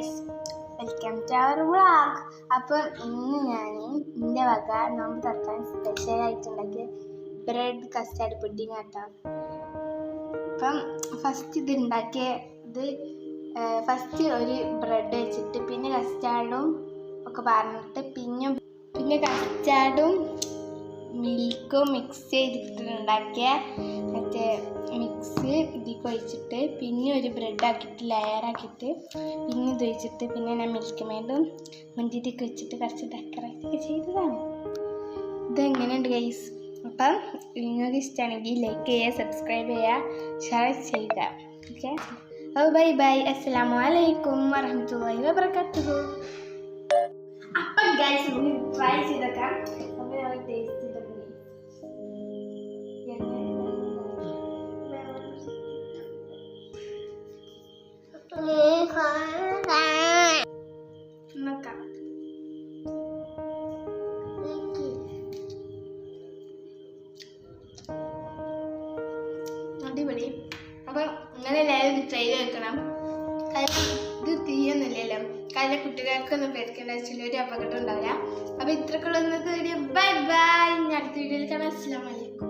Guys, welcome to our vlog. അപ്പം ഇന്ന് ഞാൻ എൻ്റെ വക നോമ്പ് തുറക്കാൻ സ്പെഷ്യലായിട്ടുണ്ടാക്കിയ ബ്രെഡ് കസ്റ്റാർഡ് പുഡിങ് ആട്ടോ. അപ്പം ഫസ്റ്റ് ഫസ്റ്റ് ഒരു ബ്രെഡ് വെച്ചിട്ട് പിന്നെ കസ്റ്റാർഡും ഒക്കെ പറഞ്ഞിട്ട് പിന്നെ കസ്റ്റാർഡും മിൽക്കും മിക്സ് ചെയ്തിട്ടുണ്ടാക്കിയ മറ്റേ മിക്സ് ഇതിലേക്ക് ഒഴിച്ചിട്ട് പിന്നെ ഒരു ബ്രെഡ് ആക്കിയിട്ട് ലെയറാക്കിയിട്ട് പിന്നെ ഇത് ഒഴിച്ചിട്ട് പിന്നെ ഞാൻ മിൽക്ക് മേഡും മുന്തിരിയൊക്കെ വെച്ചിട്ട് കുറച്ച് ഡെക്കറേറ്റ് ഒക്കെ ചെയ്തതാണ്. ഇതെങ്ങനെയുണ്ട് ഗൈസ്? അപ്പം നിങ്ങൾക്ക് ഇഷ്ടമാണെങ്കിൽ ലൈക്ക് ചെയ്യുക, സബ്സ്ക്രൈബ് ചെയ്യുക, ഷെയർ ചെയ്യുക. ഓക്കെ, അപ്പോൾ ബൈ ബൈ. അസ്സലാമു അലൈക്കും വറഹ്മത്തുള്ളാഹി വബറകാതുഹു. അപ്പം ഗൈസ് നമുക്ക് ട്രൈ ചെയ്തേക്കാം. അപ്പോൾ ഞങ്ങൾ ടേസ്റ്റ് ചെയ്തേക്കാം. അടിപൊളി. അപ്പം ഇങ്ങനെ എല്ലാവരും ഇത് ട്രൈ വെക്കണം. കാരണം ഇത് തീയൊന്നുമില്ലല്ലോ, കാരണം കുട്ടികൾക്കൊന്നും പേടിക്കേണ്ട, ചിലൊരു അപകടം ഉണ്ടാവില്ല. അപ്പം ഇത്രക്കുള്ള ഇന്നത്തെ വീഡിയോ. Bye bye. അടുത്ത വീഡിയോയിൽ കാണാം. അസ്സലാമു അലൈക്കും.